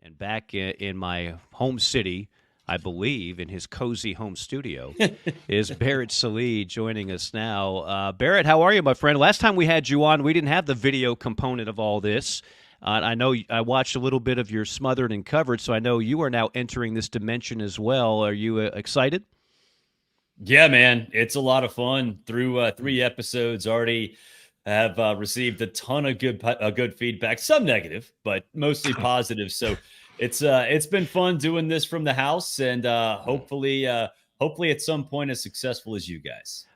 And back in my home city, I believe, in his cozy home studio, is Barrett Sallee joining us now. Barrett, how are you, my friend? Last time we had you on, we didn't have the video component of all this. I know I watched a little bit of your Smothered and Covered, so I know you are now entering this dimension as well. Are you excited? Yeah, man, it's a lot of fun. Through 3 episodes already, have received a ton of good feedback. Some negative, but mostly positive. So it's been fun doing this from the house, and hopefully at some point as successful as you guys.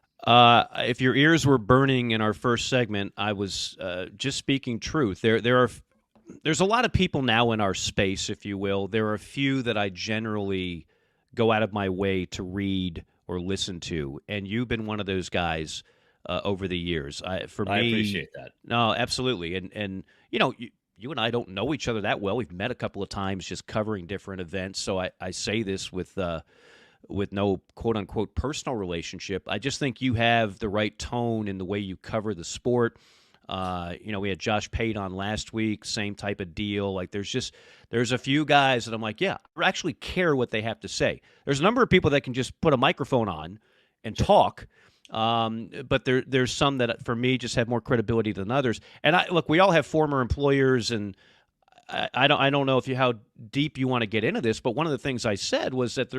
If your ears were burning in our first segment, I was just speaking truth. There's a lot of people now in our space, if you will. There are a few that I generally go out of my way to read or listen to, and you've been one of those guys over the years. I appreciate that. No, absolutely, and you and I don't know each other that well. We've met a couple of times just covering different events. So I say this with no quote unquote personal relationship. I just think you have the right tone in the way you cover the sport. We had Josh Pate on last week, same type of deal. Like there's a few guys that I'm like, yeah, I actually care what they have to say. There's a number of people that can just put a microphone on and talk. But there's some that for me just have more credibility than others. And look, we all have former employers, and I don't know how deep you want to get into this, but one of the things I said was that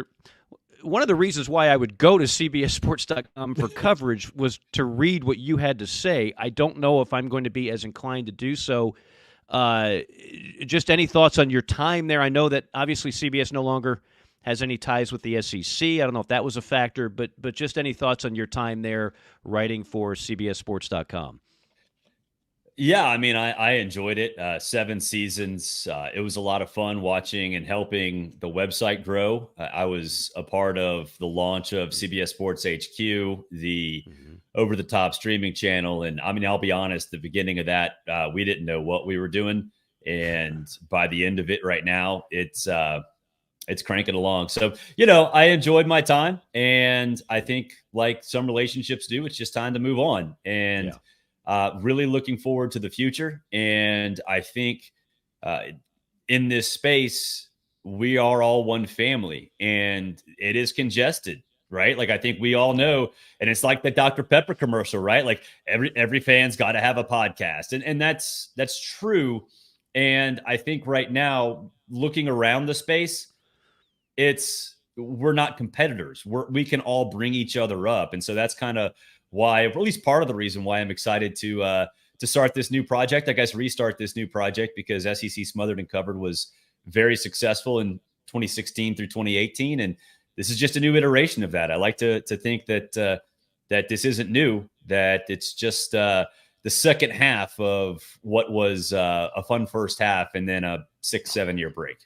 one of the reasons why I would go to CBSSports.com for coverage was to read what you had to say. I don't know if I'm going to be as inclined to do so. Just any thoughts on your time there? I know that obviously CBS no longer has any ties with the SEC. I don't know if that was a factor, but just any thoughts on your time there writing for CBSSports.com? Yeah, I mean, I enjoyed it. 7 seasons. It was a lot of fun watching and helping the website grow. I was a part of the launch of CBS Sports HQ, the over-the-top streaming channel. And I mean, I'll be honest, the beginning of that, we didn't know what we were doing. And by the end of it right now, it's cranking along. So, I enjoyed my time. And I think like some relationships do, it's just time to move on. And yeah. Really looking forward to the future. And I think in this space, we are all one family, and it is congested, right? Like, I think we all know, and it's like the Dr. Pepper commercial, right? Like every fan's got to have a podcast. And that's true. And I think right now, looking around the space, we're not competitors. We can all bring each other up. And so that's kind of why, or at least part of the reason why I'm excited to start this new project. I guess restart this new project, because SEC Smothered and Covered was very successful in 2016 through 2018, and this is just a new iteration of that. I like to think that this isn't new, that it's just the second half of what was a fun first half, and then a 6-7 year break.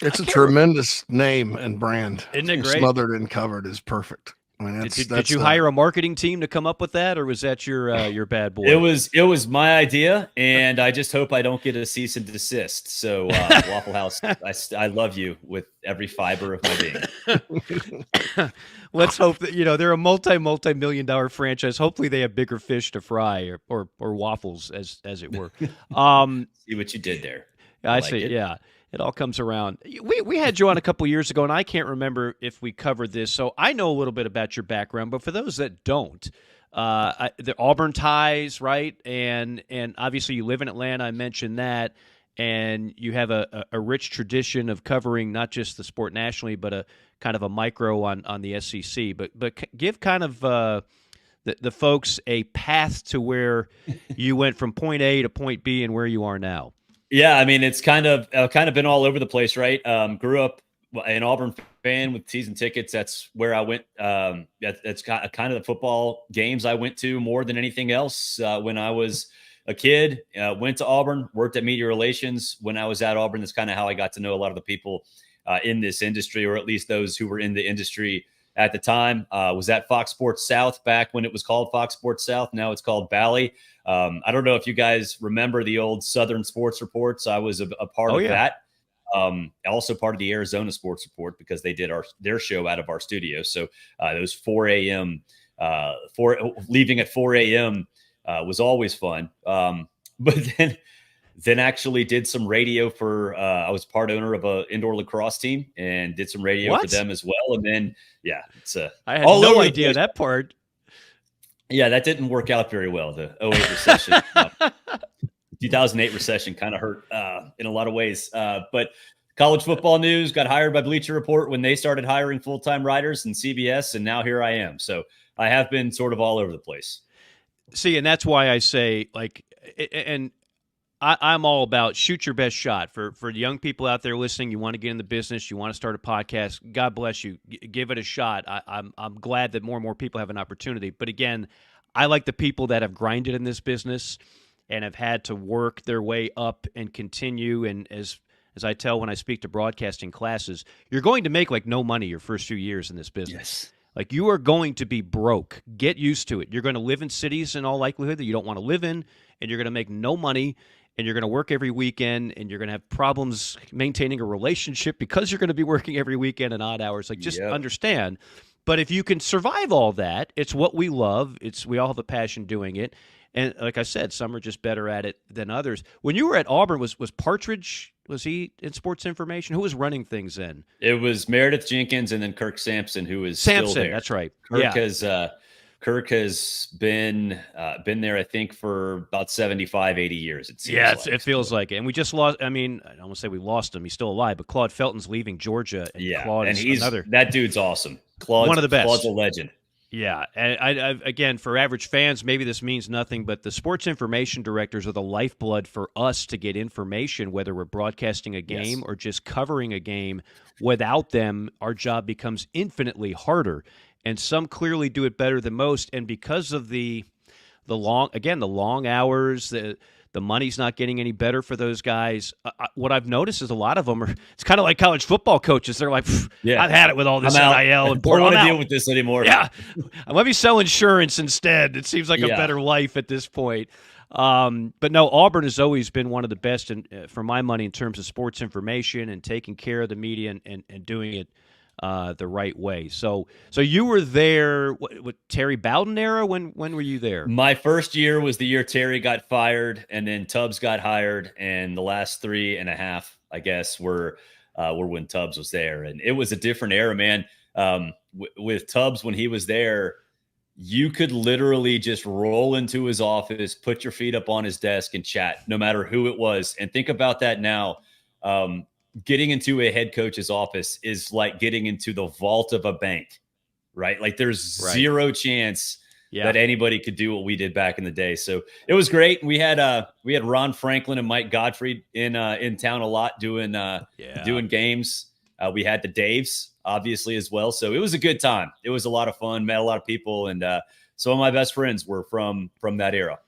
It's a tremendous name and brand. Isn't it great? Smothered and Covered is perfect. I mean, did you hire a marketing team to come up with that, or was that your bad boy? It was my idea, and I just hope I don't get a cease and desist. So Waffle House, I love you with every fiber of my being. Let's hope that they're a multi-million-dollar franchise. Hopefully, they have bigger fish to fry, or waffles, as it were. See what you did there. I see. Yeah. It all comes around. We had you on a couple years ago, and I can't remember if we covered this, so I know a little bit about your background. But for those that don't, the Auburn ties, right? And obviously you live in Atlanta. I mentioned that, and you have a rich tradition of covering not just the sport nationally, but a kind of a micro on the SEC. But give kind of the folks a path to where you went from point A to point B and where you are now. Yeah, I mean, it's kind of been all over the place, right? Grew up an Auburn fan with season tickets. That's where I went. That's kind of the football games I went to more than anything else when I was a kid. Went to Auburn, worked at media relations when I was at Auburn. That's kind of how I got to know a lot of the people in this industry, or at least those who were in the industry at the time. Was at Fox Sports South back when it was called Fox Sports South. Now it's called Bally. I don't know if you guys remember the old Southern Sports Reports. I was a part of that. Also part of the Arizona Sports Report, because they did their show out of our studio. So those 4 a.m. Leaving at 4 a.m. Was always fun. But then Then actually did some radio for, I was part owner of an indoor lacrosse team and did some radio for them as well. And then, yeah, it's I had no idea that part. Yeah, that didn't work out very well. The 2008 recession, 2008 recession kind of hurt in a lot of ways. But college football news, got hired by Bleacher Report when they started hiring full-time writers and CBS, and now here I am. So I have been sort of all over the place. See, and that's why I say, like, and I'm all about shoot your best shot. For the young people out there listening, you want to get in the business, you want to start a podcast, God bless you. Give it a shot. I'm glad that more and more people have an opportunity. But again, I like the people that have grinded in this business and have had to work their way up and continue. And as I tell when I speak to broadcasting classes, you're going to make like no money your first few years in this business. Yes. Like, you are going to be broke. Get used to it. You're going to live in cities in all likelihood that you don't want to live in, and you're going to make no money. And you're going to work every weekend, and you're going to have problems maintaining a relationship because you're going to be working every weekend and odd hours. Like, just understand. But if you can survive all that, it's what we love. We all have a passion doing it. And like I said, some are just better at it than others. When you were at Auburn, was Partridge, was he in sports information? Who was running things then? It was Meredith Jenkins and then Kirk Sampson, who is still there. That's right. Kirk has been there, I think, for about 75, 80 years. It seems it feels like it. And we just lost. I mean, I don't want to say we lost him. He's still alive, but Claude Felton's leaving Georgia. And Claude and is that dude's awesome. Claude's one of the best. Claude's a legend. Yeah, and I again, for average fans, maybe this means nothing, but the sports information directors are the lifeblood for us to get information, whether we're broadcasting a game or just covering a game. Without them, our job becomes infinitely harder. And some clearly do it better than most. And because of the long hours, the money's not getting any better for those guys. What I've noticed is a lot of them it's kind of like college football coaches. They're like, I've had it with all this NIL. And I don't want to deal with this anymore. Yeah. Let me sell insurance instead. It seems like a better life at this point. But no, Auburn has always been one of the best for my money in terms of sports information and taking care of the media and doing it the right way. So you were there, what Terry Bowden era? When were you there? My first year was the year Terry got fired, and then Tubbs got hired, and the last 3.5, I guess, were when Tubbs was there, and it was a different era, man. With Tubbs, when he was there, you could literally just roll into his office, put your feet up on his desk, and chat, no matter who it was. And think about that now. Getting into a head coach's office is like getting into the vault of a bank, right? Like, there's zero chance that anybody could do what we did back in the day. So it was great. We had Ron Franklin and Mike Gottfried in town a lot doing games. We had the Daves obviously as well. So it was a good time. It was a lot of fun, met a lot of people. And some of my best friends were from that era.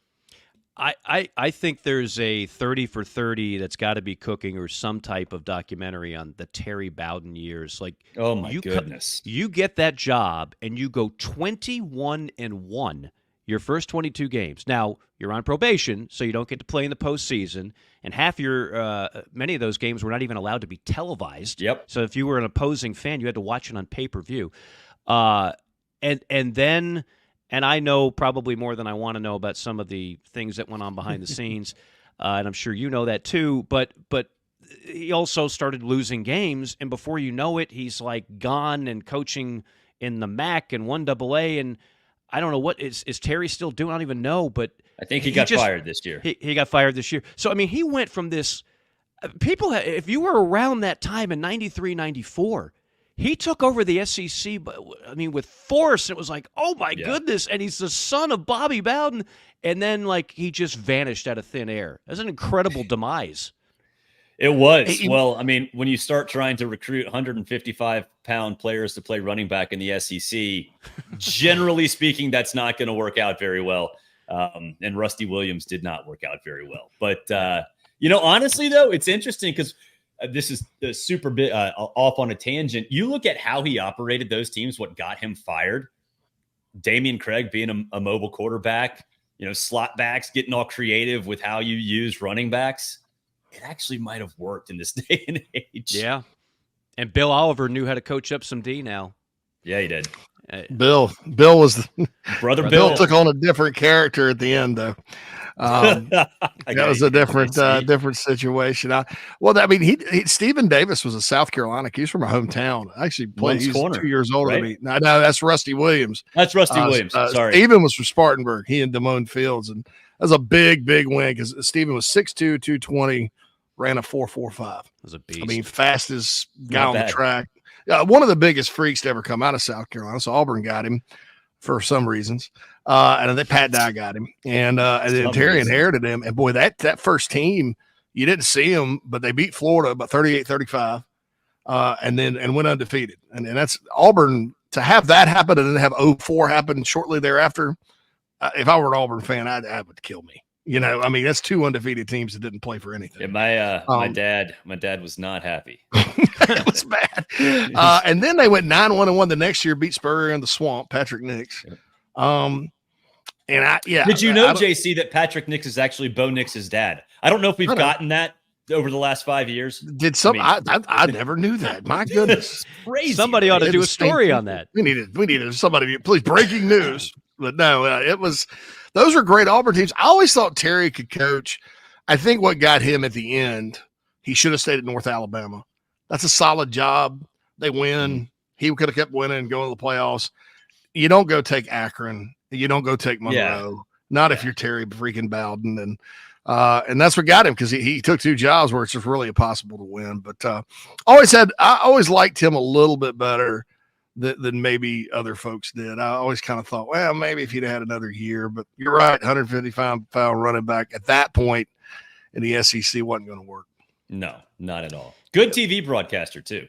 I think there's a 30 for 30 that's got to be cooking, or some type of documentary on the Terry Bowden years. Like, oh my goodness, you get that job and you go 21-1 your first 22 games. Now you're on probation, so you don't get to play in the postseason, and many of those games were not even allowed to be televised. Yep. So if you were an opposing fan, you had to watch it on pay-per-view, and then. And I know probably more than I want to know about some of the things that went on behind the scenes, and I'm sure you know that too. But he also started losing games, and before you know it, he's like gone and coaching in the MAC and 1AA. And I don't know what is Terry still doing. I don't even know. But I think he got fired this year. He got fired this year. So I mean, he went from this. People, if you were around that time in 93, 94. He took over the SEC, but I mean, with force. It was like, oh my goodness! And he's the son of Bobby Bowden, and then like he just vanished out of thin air. That's an incredible demise. It was. Well, I mean, when you start trying to recruit 155-pound players to play running back in the SEC, generally speaking, that's not going to work out very well. And Rusty Williams did not work out very well. But honestly, though, it's interesting because. This is a super bit off on a tangent. You look at how he operated those teams, what got him fired. Damian Craig being a mobile quarterback, slot backs, getting all creative with how you use running backs. It actually might have worked in this day and age. Yeah. And Bill Oliver knew how to coach up some D now. Yeah, he did. Bill was brother. Bill took on a different character at the end, though. That was a different situation. Stephen Davis was a South Carolina. He's from my hometown. Actually, he's corner, 2 years older right? than me. No, that's Rusty Williams. That's Rusty Williams. Sorry. Stephen was from Spartanburg. He and Damone Fields, and that was a big win because Stephen was 6'2", 220, ran a 4.45. It was a beast. I mean, fastest guy on the track. One of the biggest freaks to ever come out of South Carolina. So Auburn got him for some reasons. And then Pat Dye got him. And then Terry inherited him. And boy, that first team, you didn't see them, but they beat Florida about 38-35 and went undefeated. And that's Auburn, to have that happen and then have 04 happen shortly thereafter. If I were an Auburn fan, that would kill me. You know, I mean, that's two undefeated teams that didn't play for anything. Yeah, my dad was not happy. It was bad. And then they went 9-1-1 the next year, beat Spurrier in the Swamp, Patrick Nix. Yep. Did you know, JC, that Patrick Nix is actually Bo Nix's dad? I don't know if we've gotten that over the last 5 years. I never knew that. My goodness. Crazy. Somebody ought to do a story on that. We needed somebody, please, breaking news. But no, those were great Auburn teams. I always thought Terry could coach. I think what got him at the end, he should have stayed at North Alabama. That's a solid job. They win. He could have kept winning and going to the playoffs. You don't go take Akron. You don't go take Monroe. Not if you're Terry freaking Bowden. And that's what got him, because he took two jobs where it's just really impossible to win. But I always liked him a little bit better than maybe other folks did. I always kind of thought, well, maybe if he'd had another year. But you're right, 155 pound running back at that point in the SEC wasn't going to work. No, not at all. Good TV broadcaster too.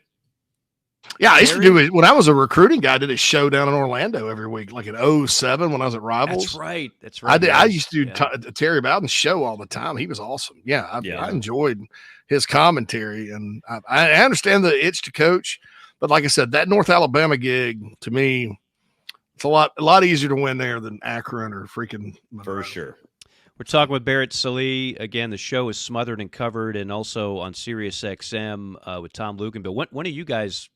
Yeah, I used to do it when I was a recruiting guy. I did a show down in Orlando every week, like in 2007 when I was at Rivals. That's right. I used to do Terry Bowden's show all the time. He was awesome. Yeah, I enjoyed his commentary, and I understand the itch to coach, but like I said, that North Alabama gig, to me, it's a lot easier to win there than Akron or freaking Monroe. For sure. We're talking with Barrett Sallee. Again, the show is Smothered and Covered, and also on Sirius XM with Tom Luganville. When are you guys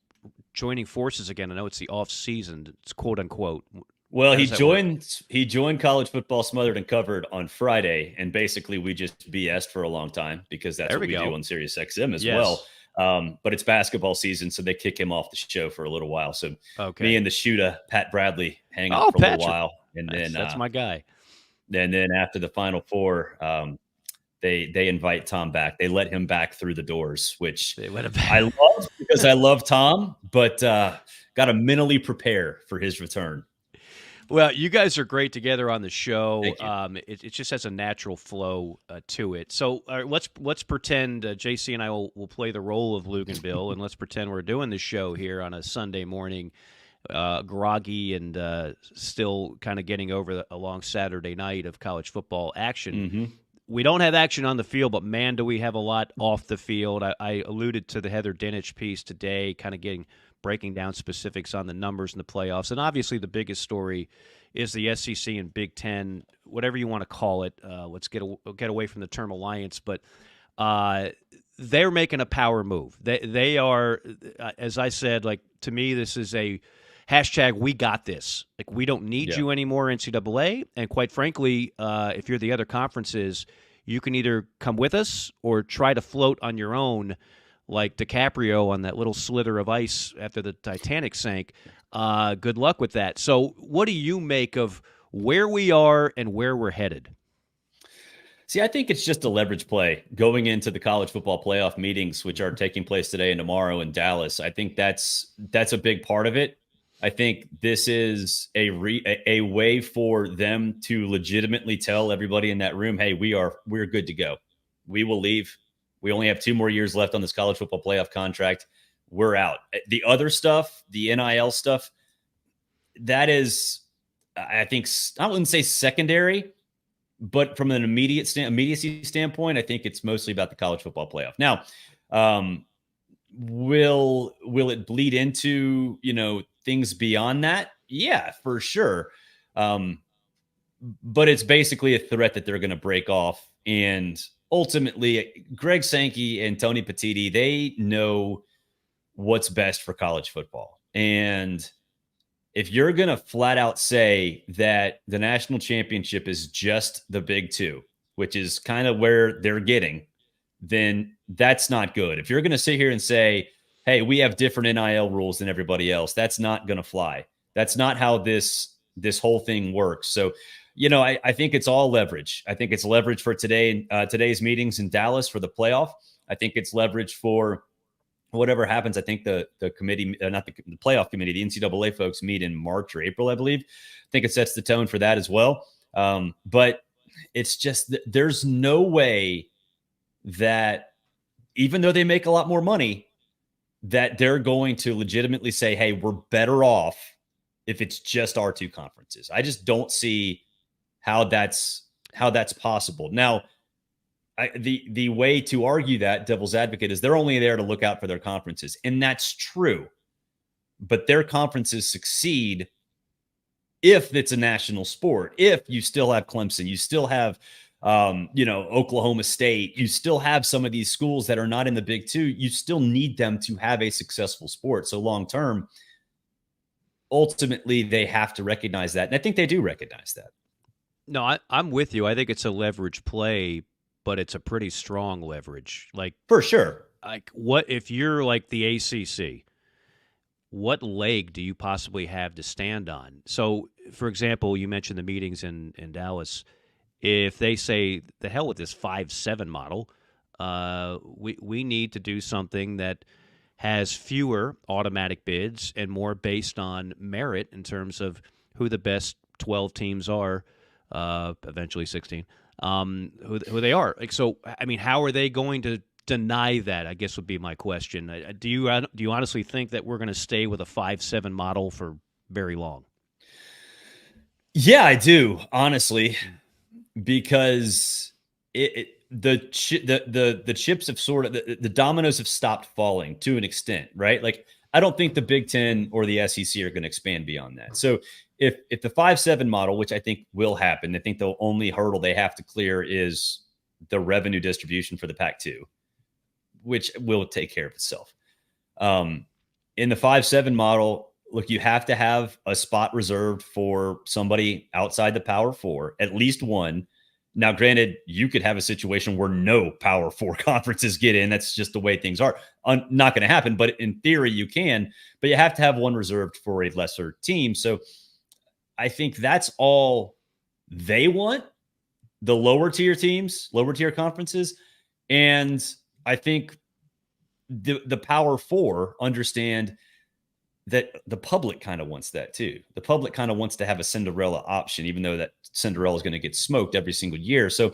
joining forces again? I know it's the off season. It's quote unquote. Well, he joined College Football Smothered and Covered on Friday, and basically we just BS'd for a long time because that's what we do on Sirius XM as well. But it's basketball season, so they kick him off the show for a little while. So me and the shooter, Pat Bradley, hang out for a little while, and then that's my guy. And then after the Final Four, they invite Tom back. They let him back through the doors, which I love because I love Tom, but got to mentally prepare for his return. Well, you guys are great together on the show. It just has a natural flow to it. So let's pretend JC and I will play the role of Luganville, and let's pretend we're doing the show here on a Sunday morning, groggy and still kind of getting over a long Saturday night of college football action. Mm-hmm. We don't have action on the field, but man, do we have a lot off the field. I alluded to the Heather Dinich piece today, kind of breaking down specifics on the numbers in the playoffs. And obviously the biggest story is the SEC and Big Ten, whatever you want to call it. Let's get away from the term alliance, but they're making a power move. They are, as I said, like, to me, this is a hashtag we got this. Like, we don't need you anymore, NCAA. And quite frankly, if you're the other conferences, you can either come with us or try to float on your own, like DiCaprio on that little slither of ice after the Titanic sank. Good luck with that. So what do you make of where we are and where we're headed? See, I think it's just a leverage play going into the college football playoff meetings, which are taking place today and tomorrow in Dallas. I think that's a big part of it. I think this is a way for them to legitimately tell everybody in that room, hey, we're good to go. We will leave. We only have 2 more years left on this college football playoff contract. We're out. The other stuff, the NIL stuff, that is, I think, I wouldn't say secondary, but from an immediacy standpoint, I think it's mostly about the college football playoff. Now, will it bleed into, things beyond that? Yeah, for sure. But it's basically a threat that they're going to break off. And ultimately, Greg Sankey and Tony Petitti, they know what's best for college football. And if you're going to flat out say that the national championship is just the Big Two, which is kind of where they're getting, then that's not good. If you're going to sit here and say, hey, we have different NIL rules than everybody else, that's not going to fly. That's not how this whole thing works. So, I think it's all leverage. I think it's leverage for today's meetings in Dallas for the playoff. I think it's leverage for whatever happens. I think the committee, not the playoff committee, the NCAA folks meet in March or April, I believe. I think it sets the tone for that as well. But it's just, there's no way that even though they make a lot more money, that they're going to legitimately say, hey, we're better off if it's just our two conferences. I just don't see how that's possible. Now, the way to argue that, devil's advocate, is they're only there to look out for their conferences. And that's true. But their conferences succeed if it's a national sport, if you still have Clemson, you still have, Oklahoma State, you still have some of these schools that are not in the Big Two. You still need them to have a successful sport. So long term, ultimately, they have to recognize that. And I think they do recognize that. No, I'm with you. I think it's a leverage play, but it's a pretty strong leverage. Like, for sure. Like, what if you're like the ACC? What leg do you possibly have to stand on? So, for example, you mentioned the meetings in Dallas. If they say, the hell with this 5-7 model, we need to do something that has fewer automatic bids and more based on merit in terms of who the best 12 teams are, eventually 16, who they are. Like, so, I mean, how are they going to deny that, I guess would be my question. Do you honestly think that we're going to stay with a 5-7 model for very long? Yeah, I do, honestly, because the chips have sort of, the dominoes have stopped falling to an extent, right? Like, I don't think the Big Ten or the SEC are going to expand beyond that. So if the 5-7 model, which I think will happen, I think the only hurdle they have to clear is the revenue distribution for the Pac-2, which will take care of itself. In the 5-7 model, look, you have to have a spot reserved for somebody outside the Power Four, at least one. Now, granted, you could have a situation where no Power Four conferences get in. That's just the way things are. Not going to happen, but in theory you can. But you have to have one reserved for a lesser team. So I think that's all they want, the lower tier teams, lower tier conferences. And I think the Power Four understand that the public kind of wants that too. The public kind of wants to have a Cinderella option, even though that Cinderella is going to get smoked every single year. So,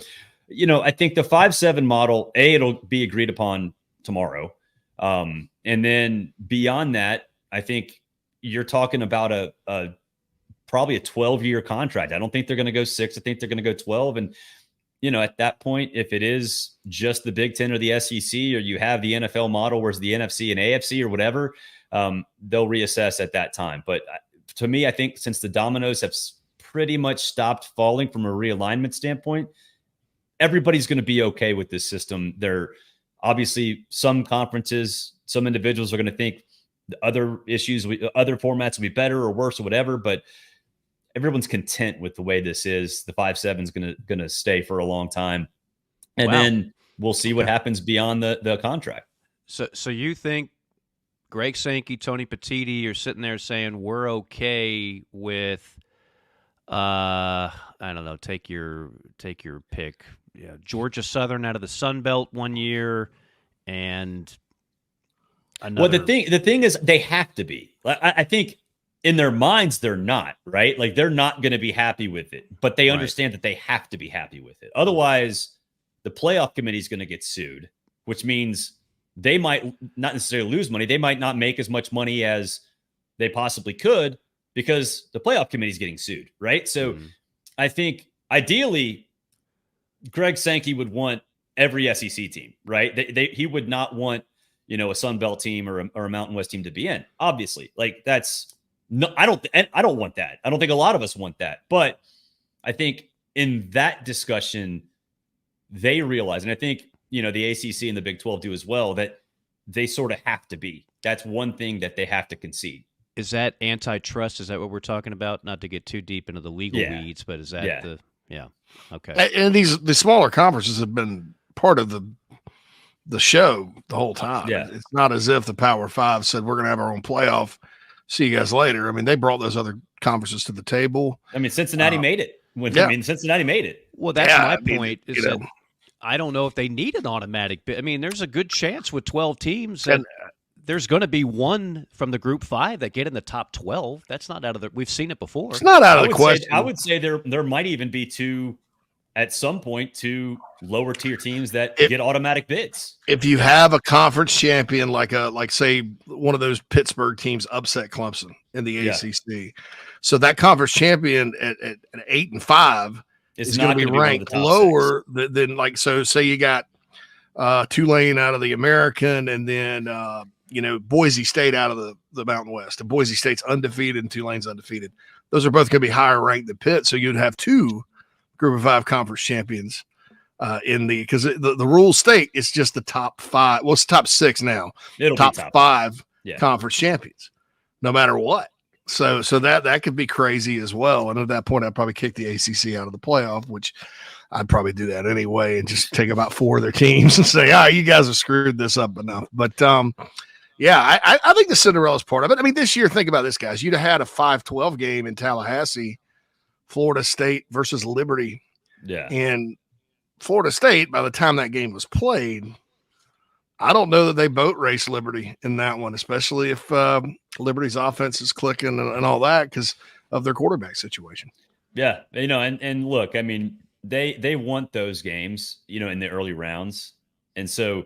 I think the 5-7 model, it'll be agreed upon tomorrow. And then beyond that, I think you're talking about a probably a 12-year contract. I don't think they're going to go 6. I think they're going to go 12. And, at that point, if it is just the Big Ten or the SEC, or you have the NFL model, whereas the NFC and AFC or whatever, they'll reassess at that time. But to me, I think since the dominoes have pretty much stopped falling from a realignment standpoint, everybody's going to be okay with this system. There, obviously, some conferences, some individuals are going to think the other issues, other formats will be better or worse or whatever, but everyone's content with the way this is. The 5-7 is going to stay for a long time. And then we'll see what happens beyond the contract. So you think Greg Sankey, Tony Petitti are sitting there saying we're okay with, I don't know, take your pick. Yeah, Georgia Southern out of the Sun Belt one year, and another. Well, the thing is, they have to be. I think in their minds they're not, right. Like, they're not going to be happy with it, but they understand that they have to be happy with it. Otherwise, the playoff committee is going to get sued, which means they might not necessarily lose money. They might not make as much money as they possibly could because the playoff committee is getting sued, right? So I think ideally Greg Sankey would want every SEC team, right? He would not want, a Sun Belt team or a Mountain West team to be in. Obviously, like, that's no, I don't want that. I don't think a lot of us want that. But I think in that discussion, they realize, and I think, the ACC and the Big 12 do as well, that they sort of have to be. That's one thing that they have to concede. Is that antitrust? Is that what we're talking about? Not to get too deep into the legal weeds, but is that Yeah. Okay. And the smaller conferences have been part of the show the whole time. Yeah. It's not as if the Power Five said we're going to have our own playoff. See you guys later. I mean, they brought those other conferences to the table. I mean, Cincinnati made it. Cincinnati made it. Well, that's my point. Is that I don't know if they need an automatic bid. I mean, there's a good chance with 12 teams that there's going to be one from the Group 5 that get in the top 12. That's not out of the. We've seen it before. It's not out of the question. I would say there might even be two lower tier teams that get automatic bids. If you have a conference champion like say one of those Pittsburgh teams upset Clemson in the ACC, so that conference champion at 8 and 5 is going to be ranked lower than like, so say you got Tulane out of the American, and then Boise State out of the Mountain West, and Boise State's undefeated and Tulane's undefeated. Those are both going to be higher ranked than Pitt, so you'd have two Group of 5 conference champions because the rules state it's just the top 5. Well, it's top 6 now. It'll top be top 5 conference champions, no matter what. So that could be crazy as well. And at that point, I'd probably kick the ACC out of the playoff, which I'd probably do that anyway, and just take about 4 of their teams and say, you guys have screwed this up enough. But I think the Cinderella's part of it. I mean, this year, think about this, guys. You'd have had a 5-12 game in Tallahassee, Florida State versus Liberty. Yeah. And Florida State, by the time that game was played, I don't know that they boat race Liberty in that one, especially if Liberty's offense is clicking and all that because of their quarterback situation. Yeah. And look, I mean, they want those games, in the early rounds. And so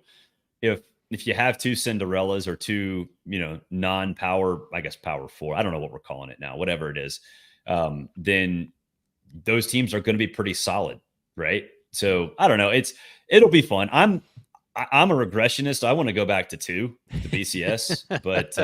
if you have 2 Cinderellas or 2, non-power, I guess Power 4, I don't know what we're calling it now, whatever it is, then those teams are going to be pretty solid, right? So I don't know. It'll be fun. I'm a regressionist. I want to go back to 2, the BCS, but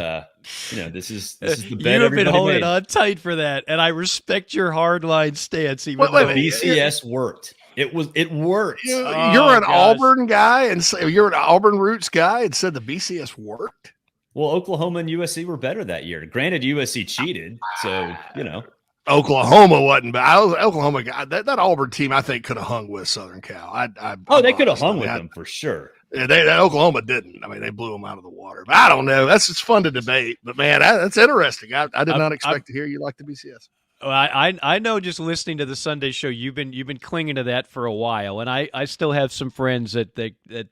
this is the bet. You have been holding made. On tight for that, and I respect your hardline stance. Even though BCS worked. It worked. You're an Auburn guy, and you're an Auburn roots guy, and said the BCS worked. Well, Oklahoma and USC were better that year. Granted, USC cheated, so Oklahoma wasn't, but Oklahoma guy, that Auburn team, I think, could have hung with Southern Cal. They could have hung with them for sure. Yeah, Oklahoma didn't. I mean, they blew them out of the water. But I don't know. It's fun to debate. But man, that's interesting. I did not expect to hear you like the BCS. I know, just listening to the Sunday show, you've been clinging to that for a while, and I still have some friends that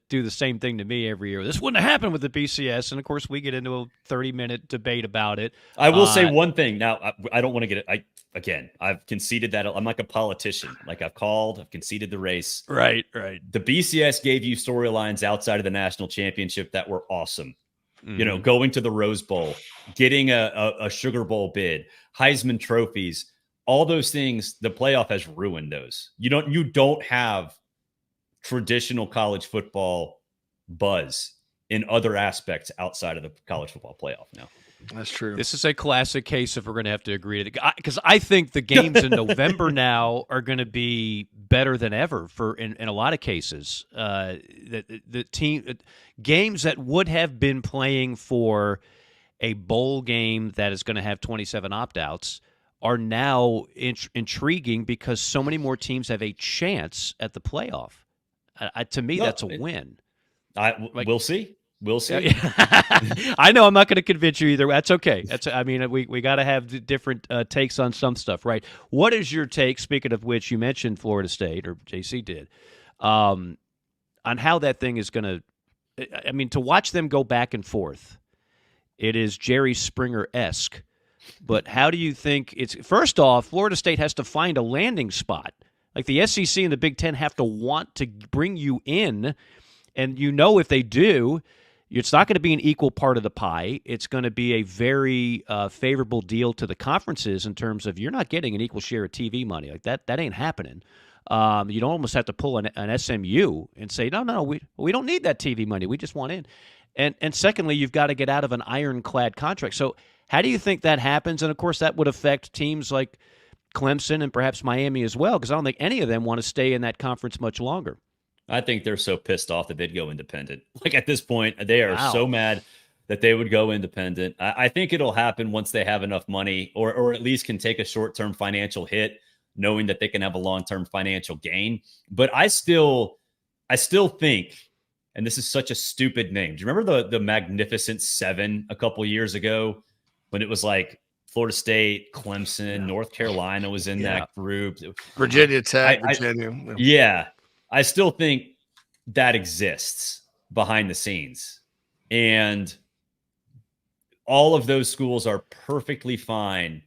do the same thing to me every year. This wouldn't have happened with the BCS, and of course we get into a 30-minute debate about it. I will say one thing. Now, I don't want to get it. I've conceded that I'm like a politician. Like I've conceded the race. Right. The BCS gave you storylines outside of the national championship that were awesome. Mm-hmm. Going to the Rose Bowl, getting a Sugar Bowl bid, Heisman trophies, all those things. The playoff has ruined those. You don't have traditional college football buzz in other aspects outside of the college football playoff now. That's true. This is a classic case if we're going to have to agree to it, because I think the games in November now are going to be better than ever in a lot of cases. The team games that would have been playing for a bowl game that is going to have 27 opt-outs are now intriguing because so many more teams have a chance at the playoff. To me, that's a win. We'll see. We'll see. I know I'm not going to convince you either. That's okay. We got to have different takes on some stuff, right? What is your take, speaking of which you mentioned Florida State, or JC did, on how that thing is going to watch them go back and forth, it is Jerry Springer-esque. But how do you think first off, Florida State has to find a landing spot. Like the SEC and the Big Ten have to want to bring you in, and if they do, it's not going to be an equal part of the pie. It's going to be a very favorable deal to the conferences in terms of you're not getting an equal share of TV money. Like that ain't happening. You'd almost have to pull an SMU and say, no, we don't need that TV money. We just want in. And secondly, you've got to get out of an ironclad contract. So how do you think that happens? And, of course, that would affect teams like Clemson and perhaps Miami as well, because I don't think any of them want to stay in that conference much longer. I think they're so pissed off that they'd go independent. Like at this point, they are so mad that they would go independent. I think it'll happen once they have enough money or at least can take a short-term financial hit knowing that they can have a long-term financial gain. But I still think, and this is such a stupid name. Do you remember the Magnificent Seven a couple years ago when it was like Florida State, Clemson, North Carolina was in that group. Virginia Tech, Virginia. Yeah. I still think that exists behind the scenes. And all of those schools are perfectly fine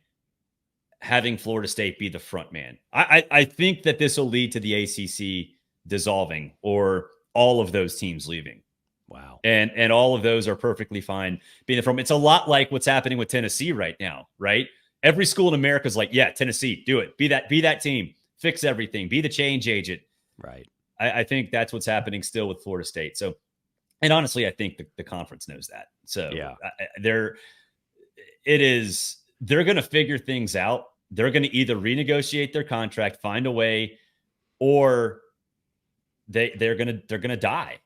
having Florida State be the front man. I think that this will lead to the ACC dissolving or all of those teams leaving. Wow. And all of those are perfectly fine being the front. It's a lot like what's happening with Tennessee right now, right? Every school in America is like, yeah, Tennessee, do it. Be that team. Fix everything. Be the change agent. Right. I think that's what's happening still with Florida State. So, and honestly, I think the conference knows that. So yeah, they're going to figure things out. They're going to either renegotiate their contract, find a way, or they're going to die.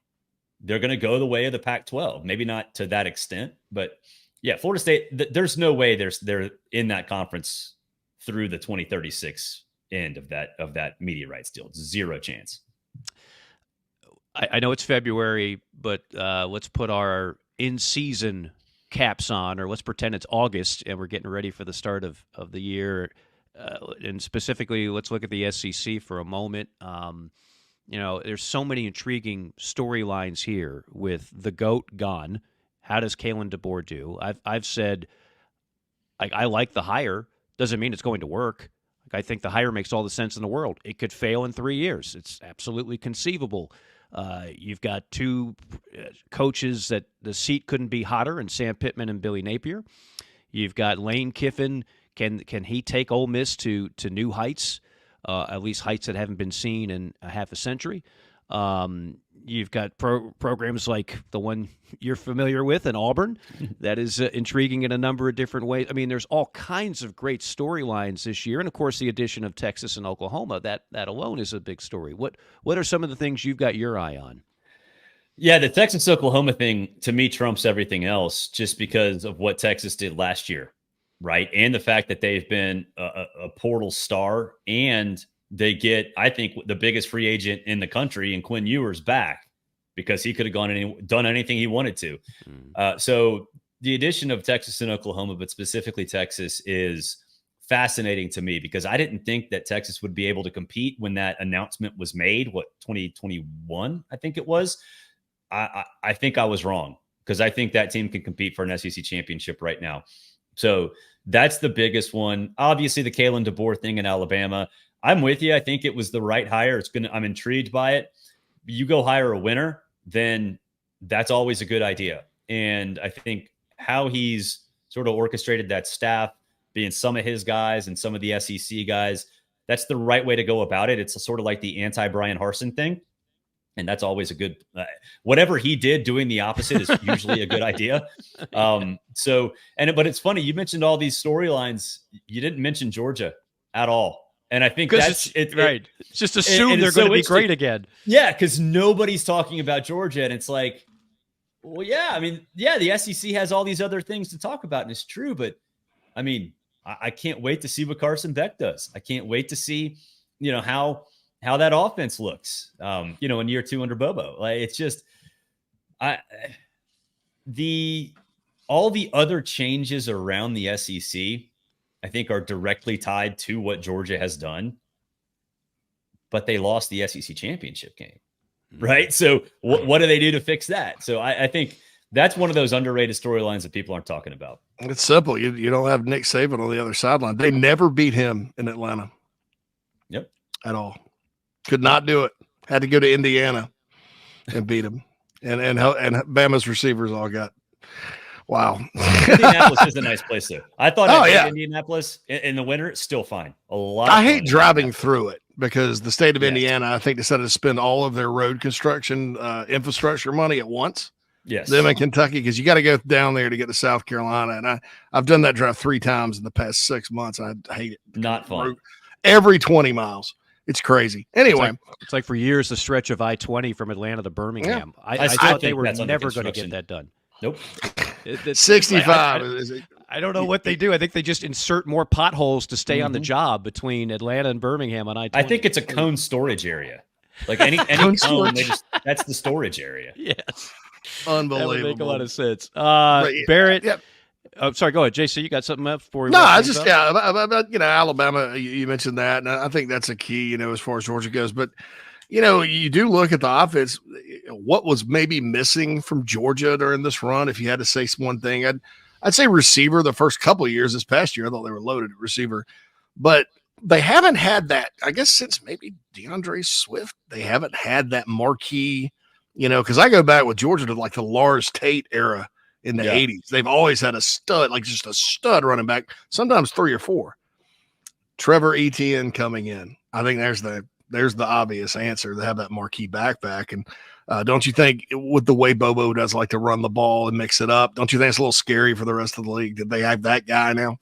They're going to go the way of the Pac-12. Maybe not to that extent, but yeah, Florida State, there's no way they're in that conference through the 2036 end of that media rights deal. It's zero chance. I know it's February, but let's put our in-season caps on, or let's pretend it's August and we're getting ready for the start of the year. And specifically, let's look at the SEC for a moment. There's so many intriguing storylines here with the GOAT gone. How does Kalen DeBoer do? I've said I like the hire. Doesn't mean it's going to work. I think the hire makes all the sense in the world. It could fail in 3 years. It's absolutely conceivable. You've got two coaches that the seat couldn't be hotter, in Sam Pittman and Billy Napier. You've got Lane Kiffin. Can he take Ole Miss to new heights, at least heights that haven't been seen in a half a century? You've got programs like the one you're familiar with in Auburn that is intriguing in a number of different ways. I mean, there's all kinds of great storylines this year. And, of course, the addition of Texas and Oklahoma, that alone is a big story. What are some of the things you've got your eye on? Yeah, the Texas-Oklahoma thing, to me, trumps everything else just because of what Texas did last year, right? And the fact that they've been a portal star, and they get, I think, the biggest free agent in the country in Quinn Ewers back because he could have done anything he wanted to. So the addition of Texas and Oklahoma, but specifically Texas, is fascinating to me because I didn't think that Texas would be able to compete when that announcement was made, 2021, I think it was. I think I was wrong because I think that team can compete for an SEC championship right now. So that's the biggest one. Obviously, the Kalen DeBoer thing in Alabama. I'm with you. I think it was the right hire. I'm intrigued by it. You go hire a winner, then that's always a good idea. And I think how he's sort of orchestrated that staff, being some of his guys and some of the SEC guys, that's the right way to go about it. It's sort of like the anti-Brian Harsin thing. And that's always a good, whatever he did, doing the opposite is usually a good idea. But it's funny. You mentioned all these storylines. You didn't mention Georgia at all. And I think that's right. Just assume they're going to be great again. Yeah. Cause nobody's talking about Georgia. And it's like, well, yeah, I mean, yeah, the SEC has all these other things to talk about, and it's true, but I mean, I can't wait to see what Carson Beck does. I can't wait to see, how that offense looks, in year 2 under Bobo. Like, it's just, all the other changes around the SEC, I think, are directly tied to what Georgia has done, but they lost the SEC championship game, right? So what do they do to fix that? So I think that's one of those underrated storylines that people aren't talking about. It's simple. You don't have Nick Saban on the other sideline. They never beat him in Atlanta. Yep. At all. Could not do it. Had to go to Indiana and beat him. And Bama's receivers all got, wow. Indianapolis is a nice place too. I thought Indianapolis in the winter, still fine. I hate driving through it because the state of Indiana, I think, decided to spend all of their road construction infrastructure money at once. Yes. Them in Kentucky, because you got to go down there to get to South Carolina. And I've done that drive 3 times in the past 6 months. I hate it. Not fun. Every 20 miles. It's crazy. Anyway. It's like for years, the stretch of I-20 from Atlanta to Birmingham. Yeah. I thought they were never going to get that done. Nope. 65. I don't know what they do. I think they just insert more potholes to stay on the job between Atlanta and Birmingham on I-20. I think it's a cone storage area. Like any cone, that's the storage area. Yes. Unbelievable. That would make a lot of sense. Barrett. Yeah. Oh, sorry, go ahead. JC, you got something up for you? No, I just, about Alabama, you mentioned that, and I think that's a key, as far as Georgia goes. But, you do look at the offense, what was maybe missing from Georgia during this run, if you had to say one thing. I'd say receiver the first couple of years. This past year, I thought they were loaded at receiver. But they haven't had that, I guess, since maybe DeAndre Swift. They haven't had that marquee, because I go back with Georgia to like the Lars Tate era in the 80s. They've always had a stud, like just a stud running back, sometimes 3 or 4. Trevor Etienne coming in. I think there's the obvious answer. They have that marquee backpack. And don't you think with the way Bobo does like to run the ball and mix it up, don't you think it's a little scary for the rest of the league? Did they have that guy now?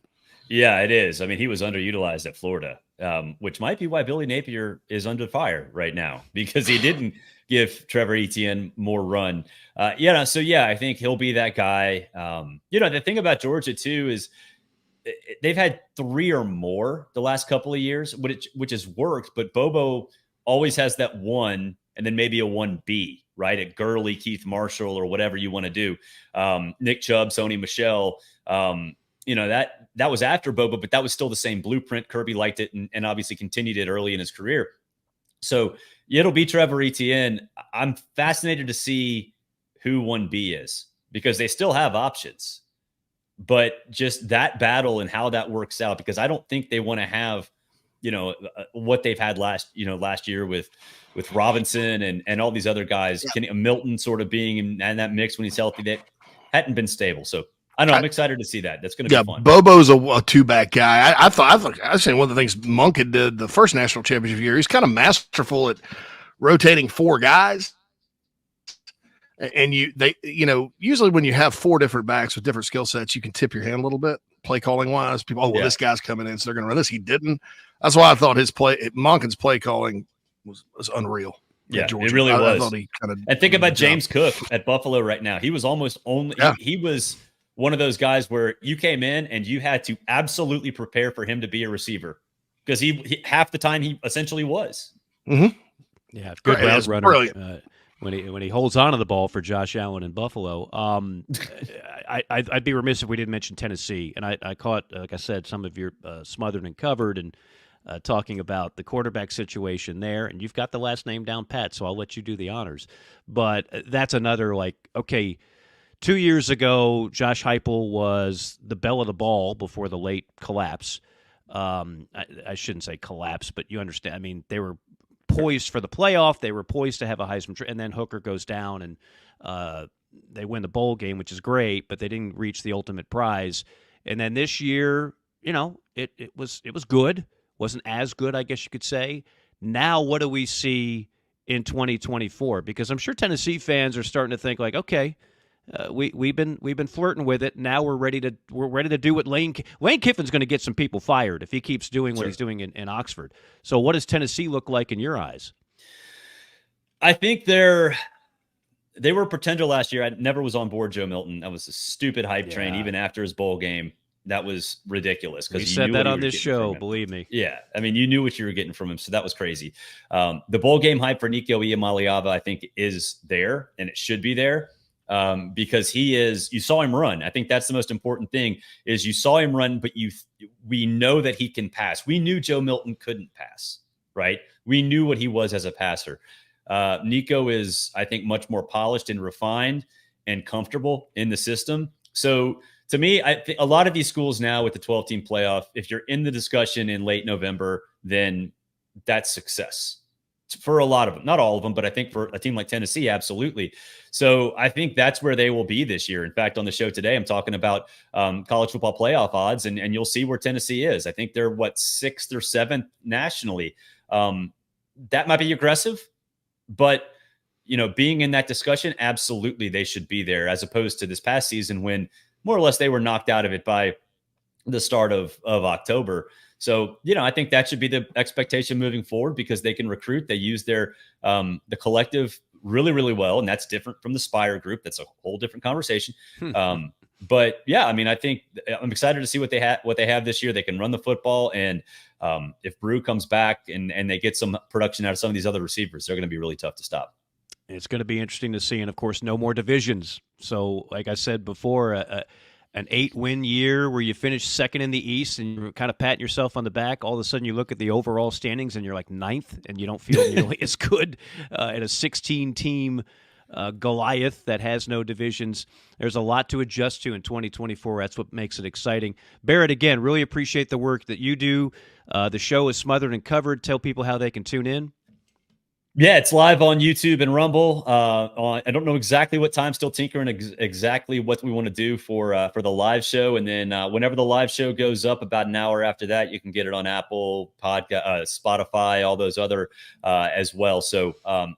Yeah, it is. I mean, he was underutilized at Florida, which might be why Billy Napier is under fire right now, because he didn't give Trevor Etienne more run. I think he'll be that guy. The thing about Georgia too is they've had 3 or more the last couple of years, which has worked, but Bobo always has that one and then maybe a 1B, right? At Gurley, Keith Marshall, or whatever you want to do. Nick Chubb, Sony Michel, that was after Bobo, but that was still the same blueprint. Kirby liked it and obviously continued it early in his career. So it'll be Trevor Etienne. I'm fascinated to see who 1B is, because they still have options, but just that battle and how that works out, because I don't think they want to have, what they've had last year with Robinson and all these other guys, Milton sort of being in that mix when he's healthy, that hadn't been stable. So I don't know. I'm excited to see that. That's going to be fun. Bobo's a two-back guy. I was saying one of the things Monken did the first national championship year, he's kind of masterful at rotating 4 guys. And usually when you have 4 different backs with different skill sets, you can tip your hand a little bit, play calling wise. People, this guy's coming in, so they're going to run this. He didn't. That's why I thought Monken's play calling was unreal. Yeah, it really was. And think about James Cook at Buffalo right now. He was almost only he was one of those guys where you came in and you had to absolutely prepare for him to be a receiver, because he half the time he essentially was. Mm-hmm. Yeah, good route runner. When he holds on to the ball for Josh Allen in Buffalo. I'd be remiss if we didn't mention Tennessee. And I caught, like I said, some of your Smothered and Covered and talking about the quarterback situation there. And you've got the last name down pat, so I'll let you do the honors. But that's another, 2 years ago, Josh Heupel was the belle of the ball before the late collapse. I shouldn't say collapse, but you understand. I mean, they were poised for the playoff. They were poised to have a Heisman, and then Hooker goes down, and they win the bowl game, which is great, but they didn't reach the ultimate prize. And then this year, it was good. Wasn't as good, I guess you could say. Now, what do we see in 2024? Because I'm sure Tennessee fans are starting to think okay, we've been flirting with it. Now we're ready to do what Lane Kiffin's going to get some people fired if he keeps doing what he's doing in Oxford. So what does Tennessee look like in your eyes? I think they were a pretender last year. I never was on board Joe Milton. That was a stupid hype train, even after his bowl game. That was ridiculous. We said that on this show, believe me. Yeah. I mean, you knew what you were getting from him, so that was crazy. The bowl game hype for Nico Iamaleava, I think, is there, and it should be there. Because you saw him run. I think that's the most important thing, is you saw him run, but we know that he can pass. We knew Joe Milton couldn't pass, right? We knew what he was as a passer. Nico is, I think, much more polished and refined and comfortable in the system. So to me, I think a lot of these schools now with the 12-team playoff, if you're in the discussion in late November, then that's success. For a lot of them, not all of them, but I think for a team like Tennessee, absolutely. So I think that's where they will be this year. In fact, on the show today, I'm talking about college football playoff odds, and you'll see where Tennessee is. I think they're 6th or 7th nationally. That might be aggressive, but being in that discussion, absolutely they should be there, as opposed to this past season when more or less they were knocked out of it by the start of October. So, I think that should be the expectation moving forward, because they can recruit. They use their the collective really, really well, and that's different from the Spire group. That's a whole different conversation. But yeah, I mean, I think I'm excited to see what they have this year. They can run the football, and if Brew comes back and they get some production out of some of these other receivers, they're going to be really tough to stop. It's going to be interesting to see, and of course, no more divisions. So, like I said before, an 8-win year where you finish second in the East and you're kind of patting yourself on the back. All of a sudden, you look at the overall standings and you're like ninth, and you don't feel nearly as good at a 16-team Goliath that has no divisions. There's a lot to adjust to in 2024. That's what makes it exciting. Barrett, again, really appreciate the work that you do. The show is Smothered and Covered. Tell people how they can tune in. Yeah, it's live on YouTube and Rumble. I don't know exactly what time. Still tinkering exactly what we want to do for the live show, and then whenever the live show goes up, about an hour after that, you can get it on Apple Podcast, Spotify, all those other as well. So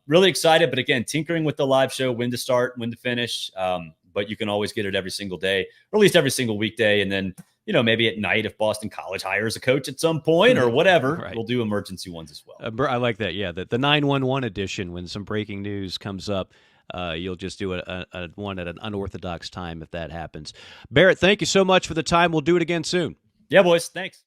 really excited, but again, tinkering with the live show, when to start, when to finish. But you can always get it every single day, or at least every single weekday, and then maybe at night if Boston College hires a coach at some point or whatever, right. We'll do emergency ones as well. I like that. Yeah, the 911 edition, when some breaking news comes up, you'll just do a one at an unorthodox time if that happens. Barrett, thank you so much for the time. We'll do it again soon. Yeah, boys. Thanks.